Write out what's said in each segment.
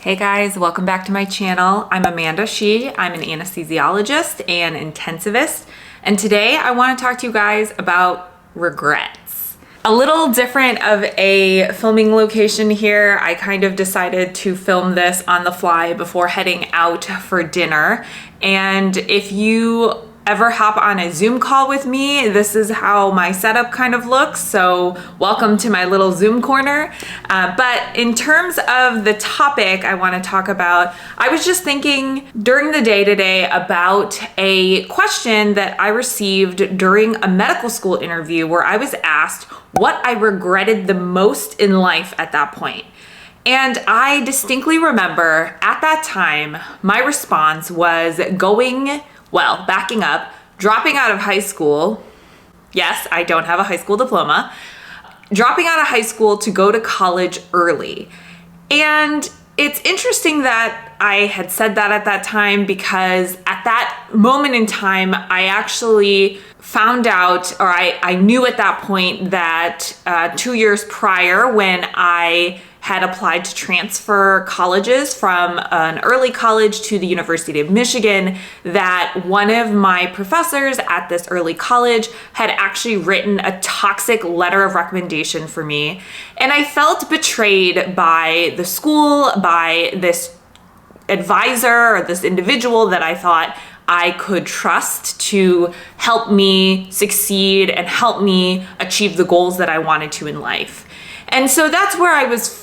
Hey guys, welcome back to my channel. I'm Amanda Shee. I'm an anesthesiologist and intensivist, and today I want to talk to you guys about regrets. A little different of a filming location here. I kind of decided to film this on the fly before heading out for dinner, and if you ever hop on a Zoom call with me, this is how my setup kind of looks. So welcome to my little Zoom corner. But in terms of the topic I want to talk about, I was just thinking during the day today about a question that I received during a medical school interview where I was asked what I regretted the most in life at that point. And I distinctly remember at that time, my response was backing up, dropping out of high school. Yes, I don't have a high school diploma. Dropping out of high school to go to college early. And it's interesting that I had said that at that time because at that moment in time, I actually found out, or I knew at that point that 2 years prior when I had applied to transfer colleges from an early college to the University of Michigan, that one of my professors at this early college had actually written a toxic letter of recommendation for me. And I felt betrayed by the school, by this advisor or this individual that I thought I could trust to help me succeed and help me achieve the goals that I wanted to in life. And so that's where I was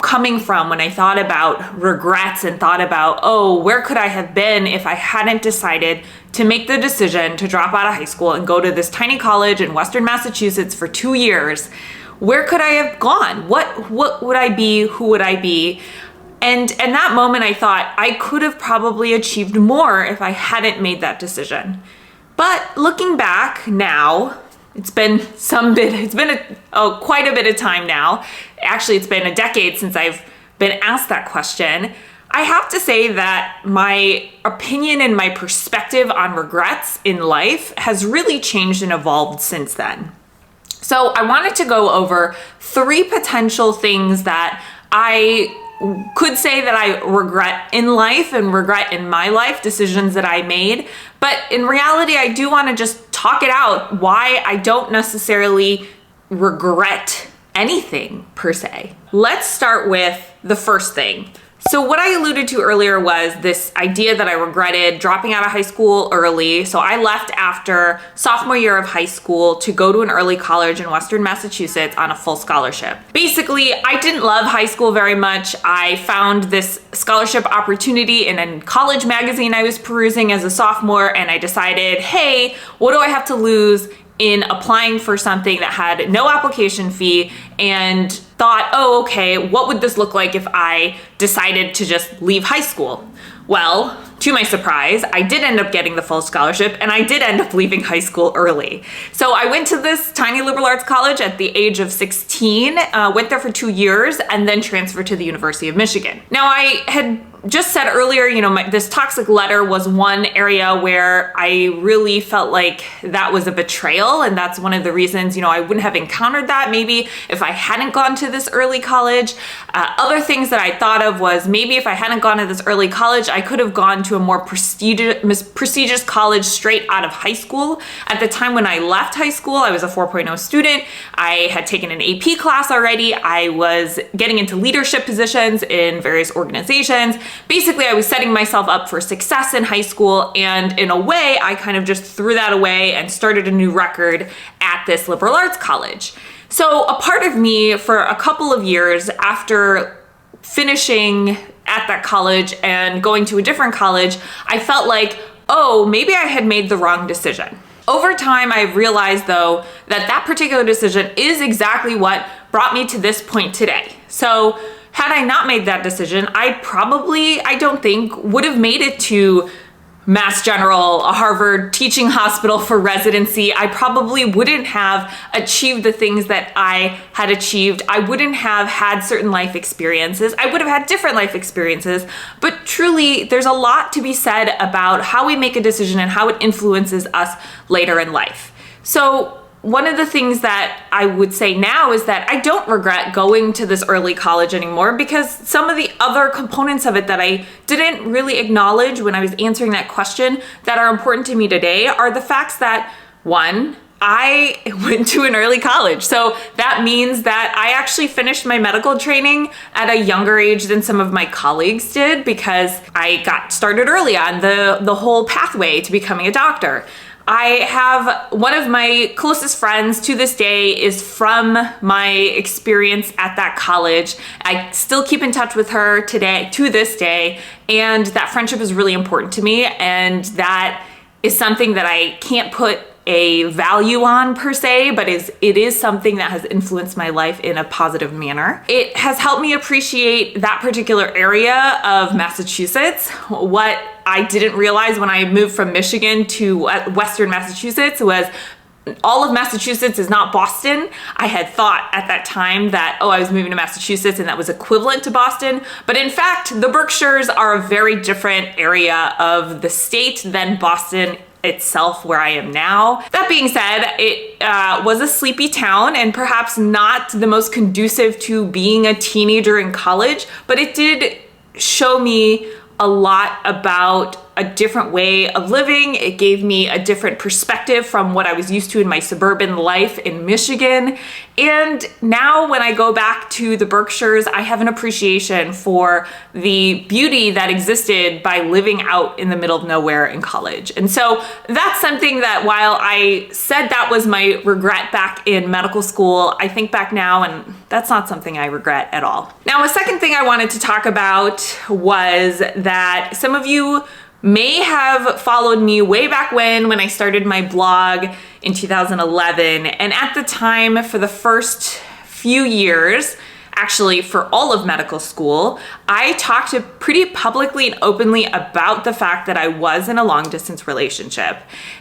coming from when I thought about regrets and thought about, where could I have been if I hadn't decided to make the decision to drop out of high school and go to this tiny college in Western Massachusetts for 2 years? Where could I have gone? What would I be? Who would I be? And in that moment, I thought I could have probably achieved more if I hadn't made that decision. But looking back now, it's been quite a bit of time now. Actually, it's been a decade since I've been asked that question. I have to say that my opinion and my perspective on regrets in life has really changed and evolved since then. So I wanted to go over 3 potential things that I could say that I regret in life and regret in my life, decisions that I made. But in reality, I do want to just talk it out why I don't necessarily regret anything per se. Let's start with the first thing. So what I alluded to earlier was this idea that I regretted dropping out of high school early. So I left after sophomore year of high school to go to an early college in Western Massachusetts on a full scholarship. Basically, I didn't love high school very much. I found this scholarship opportunity in a college magazine I was perusing as a sophomore, and I decided, hey, what do I have to lose in applying for something that had no application fee, and thought, what would this look like if I decided to just leave high school? Well, to my surprise, I did end up getting the full scholarship, and I did end up leaving high school early. So I went to this tiny liberal arts college at the age of 16, went there for 2 years, and then transferred to the University of Michigan. Now, I had just said earlier, this toxic letter was one area where I really felt like that was a betrayal, and that's one of the reasons, I wouldn't have encountered that maybe if I hadn't gone to this early college. Other things that I thought of was maybe if I hadn't gone to this early college, I could have gone to a more prestigious college straight out of high school. At the time when I left high school, I was a 4.0 student. I had taken an AP class already. I was getting into leadership positions in various organizations. Basically, I was setting myself up for success in high school, and in a way, I kind of just threw that away and started a new record at this liberal arts college. So a part of me for a couple of years after finishing at that college and going to a different college, I felt like, maybe I had made the wrong decision. Over time, I've realized though that particular decision is exactly what brought me to this point today. So had I not made that decision, I don't think would have made it to Mass General, a Harvard teaching hospital for residency. I probably wouldn't have achieved the things that I had achieved. I wouldn't have had certain life experiences. I would have had different life experiences, but truly there's a lot to be said about how we make a decision and how it influences us later in life. So one of the things that I would say now is that I don't regret going to this early college anymore, because some of the other components of it that I didn't really acknowledge when I was answering that question that are important to me today are the facts that, one, I went to an early college. So that means that I actually finished my medical training at a younger age than some of my colleagues did, because I got started early on the whole pathway to becoming a doctor. I have one of my closest friends to this day is from my experience at that college. I still keep in touch with her today, to this day, and that friendship is really important to me, and that is something that I can't put a value on per se, but it is something that has influenced my life in a positive manner. It has helped me appreciate that particular area of Massachusetts. What I didn't realize when I moved from Michigan to Western Massachusetts was all of Massachusetts is not Boston. I had thought at that time that, I was moving to Massachusetts and that was equivalent to Boston. But in fact, the Berkshires are a very different area of the state than Boston itself, where I am now. That being said, it was a sleepy town and perhaps not the most conducive to being a teenager in college, but it did show me a lot about a different way of living. It gave me a different perspective from what I was used to in my suburban life in Michigan. And now when I go back to the Berkshires, I have an appreciation for the beauty that existed by living out in the middle of nowhere in college. And so that's something that, while I said that was my regret back in medical school, I think back now and that's not something I regret at all. Now, a second thing I wanted to talk about was that some of you may have followed me way back when I started my blog in 2011. And at the time, for the first few years, actually for all of medical school, I talked pretty publicly and openly about the fact that I was in a long distance relationship.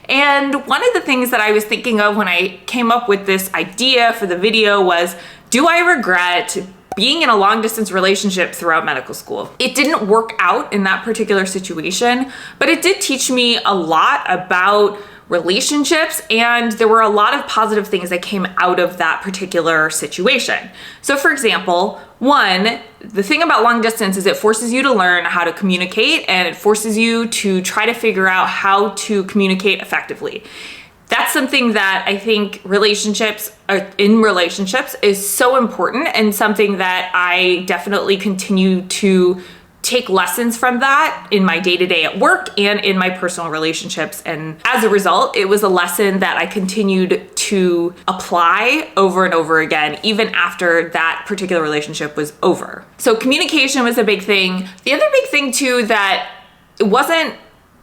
And one of the things that I was thinking of when I came up with this idea for the video was, do I regret being in a long distance relationship throughout medical school? It didn't work out in that particular situation, but it did teach me a lot about relationships, and there were a lot of positive things that came out of that particular situation. So for example, one, the thing about long distance is it forces you to learn how to communicate, and it forces you to try to figure out how to communicate effectively. That's something that I think relationships is so important, and something that I definitely continue to take lessons from that in my day-to-day at work and in my personal relationships. And as a result, it was a lesson that I continued to apply over and over again, even after that particular relationship was over. So communication was a big thing. The other big thing too, that it wasn't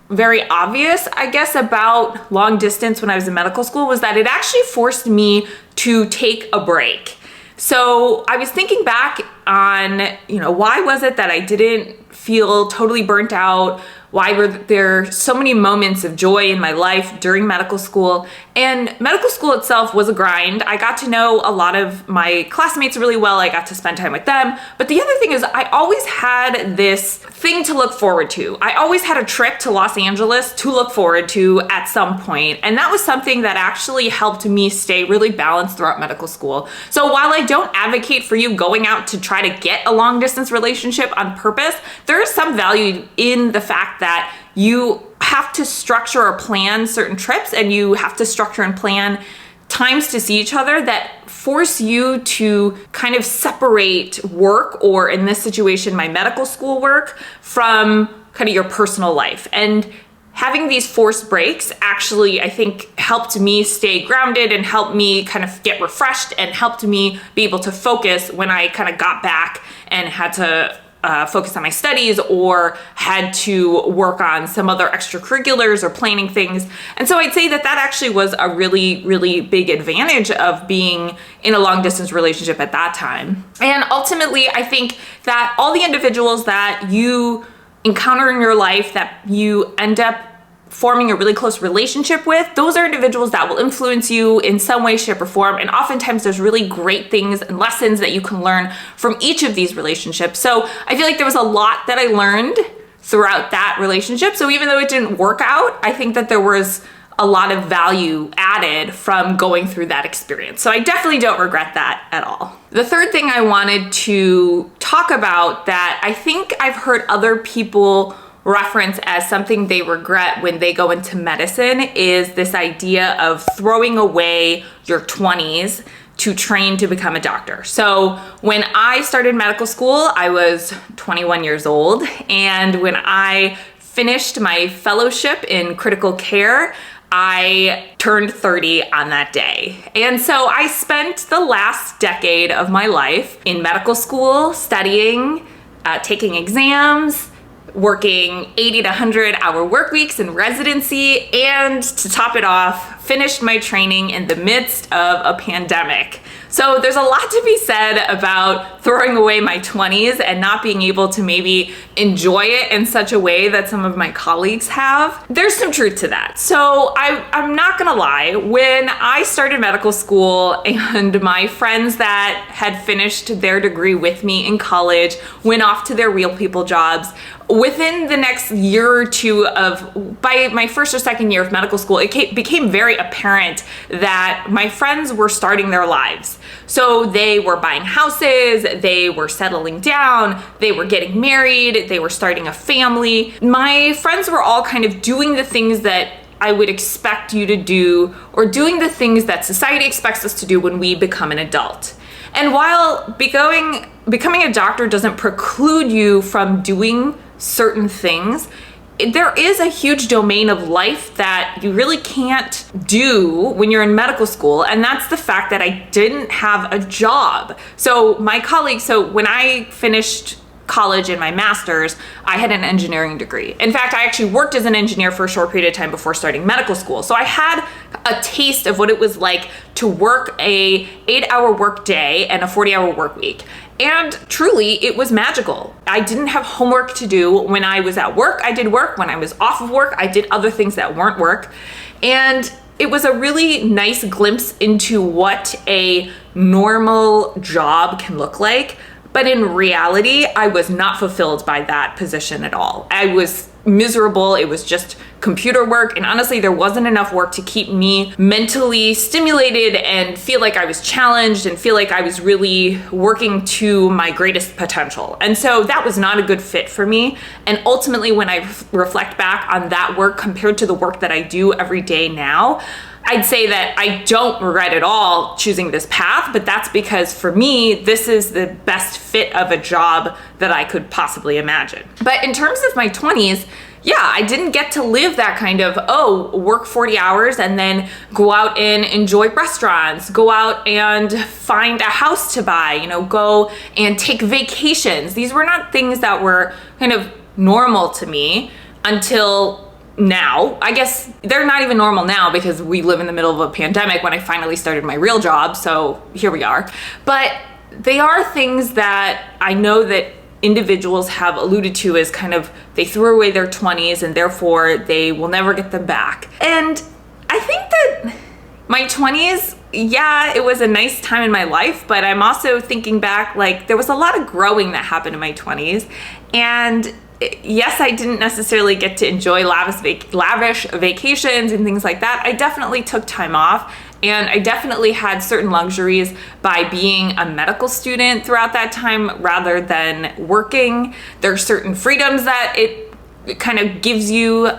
very obvious, I guess, about long distance when I was in medical school, was that it actually forced me to take a break. So I was thinking back on, why was it that I didn't feel totally burnt out? Why were there so many moments of joy in my life during medical school? And medical school itself was a grind. I got to know a lot of my classmates really well. I got to spend time with them. But the other thing is, I always had this thing to look forward to. I always had a trip to Los Angeles to look forward to at some point. And that was something that actually helped me stay really balanced throughout medical school. So while I don't advocate for you going out to try to get a long distance relationship on purpose, there is some value in the fact that you have to structure or plan certain trips, and you have to structure and plan times to see each other that force you to kind of separate work, or in this situation, my medical school work, from kind of your personal life. And having these forced breaks actually, I think, helped me stay grounded and helped me kind of get refreshed and helped me be able to focus when I kind of got back and had to focus on my studies or had to work on some other extracurriculars or planning things. And so I'd say that that actually was a really, really big advantage of being in a long distance relationship at that time. And ultimately, I think that all the individuals that you encounter in your life that you end up forming a really close relationship with, those are individuals that will influence you in some way, shape, or form. And oftentimes there's really great things and lessons that you can learn from each of these relationships. So I feel like there was a lot that I learned throughout that relationship. So even though it didn't work out, I think that there was a lot of value added from going through that experience. So I definitely don't regret that at all. The third thing I wanted to talk about that I think I've heard other people reference as something they regret when they go into medicine is this idea of throwing away your 20s to train to become a doctor. So when I started medical school, I was 21 years old. And when I finished my fellowship in critical care, I turned 30 on that day. And so I spent the last decade of my life in medical school, studying, taking exams, working 80 to 100 hour work weeks in residency, and to top it off, finished my training in the midst of a pandemic. So there's a lot to be said about throwing away my 20s and not being able to maybe enjoy it in such a way that some of my colleagues have. There's some truth to that. So I'm not gonna lie, when I started medical school and my friends that had finished their degree with me in college went off to their real people jobs, within the next year or two by my first or second year of medical school, it became very apparent that my friends were starting their lives. So they were buying houses, they were settling down, they were getting married, they were starting a family. My friends were all kind of doing the things that I would expect you to do, or doing the things that society expects us to do when we become an adult. And while becoming a doctor doesn't preclude you from doing certain things, there is a huge domain of life that you really can't do when you're in medical school, and that's the fact that I didn't have a job. So when I finished college and my master's, I had an engineering degree. In fact, I actually worked as an engineer for a short period of time before starting medical school. So I had a taste of what it was like to work a 8-hour work day and a 40-hour work week. And truly, it was magical. I didn't have homework to do. When I was at work, I did work. When I was off of work, I did other things that weren't work. And it was a really nice glimpse into what a normal job can look like. But in reality, I was not fulfilled by that position at all. I was miserable. It was just computer work. And honestly, there wasn't enough work to keep me mentally stimulated and feel like I was challenged and feel like I was really working to my greatest potential. And so that was not a good fit for me. And ultimately, when I reflect back on that work compared to the work that I do every day now, I'd say that I don't regret at all choosing this path, but that's because for me, this is the best fit of a job that I could possibly imagine. But in terms of my 20s, yeah, I didn't get to live that kind of, work 40 hours and then go out and enjoy restaurants, go out and find a house to buy, go and take vacations. These were not things that were kind of normal to me until now. I guess they're not even normal now because we live in the middle of a pandemic when I finally started my real job. So here we are. But they are things that I know that individuals have alluded to as kind of they threw away their 20s and therefore they will never get them back. And I think that my 20s, yeah, it was a nice time in my life, but I'm also thinking back, like there was a lot of growing that happened in my 20s. And yes, I didn't necessarily get to enjoy lavish vacations and things like that. I definitely took time off, and I definitely had certain luxuries by being a medical student throughout that time rather than working. There are certain freedoms that it kind of gives you,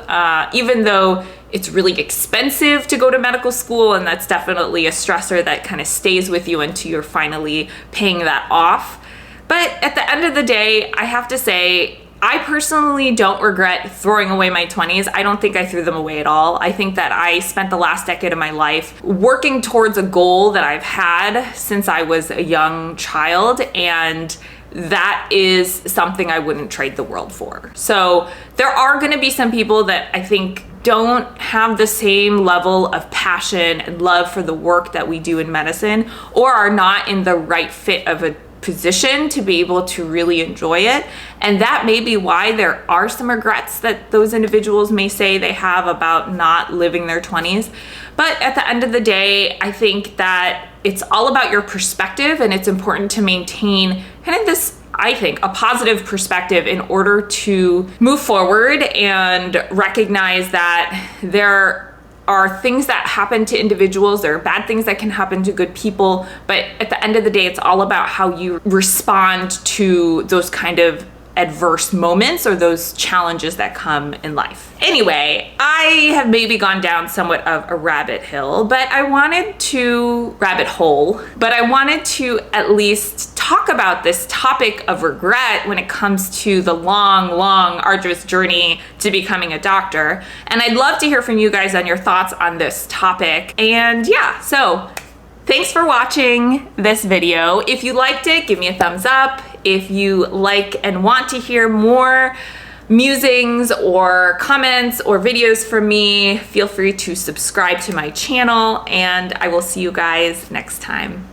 even though it's really expensive to go to medical school, and that's definitely a stressor that kind of stays with you until you're finally paying that off. But at the end of the day, I have to say, I personally don't regret throwing away my 20s. I don't think I threw them away at all. I think that I spent the last decade of my life working towards a goal that I've had since I was a young child, and that is something I wouldn't trade the world for. So there are going to be some people that I think don't have the same level of passion and love for the work that we do in medicine, or are not in the right fit of a position to be able to really enjoy it. And that may be why there are some regrets that those individuals may say they have about not living their 20s. But at the end of the day, I think that it's all about your perspective, and it's important to maintain kind of this, I think, a positive perspective in order to move forward and recognize that there are things that happen to individuals. There are bad things that can happen to good people, but at the end of the day, it's all about how you respond to those kind of adverse moments or those challenges that come in life. Anyway, I have maybe gone down somewhat of a rabbit hole, but I wanted to at least talk about this topic of regret when it comes to the long, arduous journey to becoming a doctor. And I'd love to hear from you guys on your thoughts on this topic. And yeah, so thanks for watching this video. If you liked it, give me a thumbs up. If you like and want to hear more musings or comments or videos from me, feel free to subscribe to my channel, and I will see you guys next time.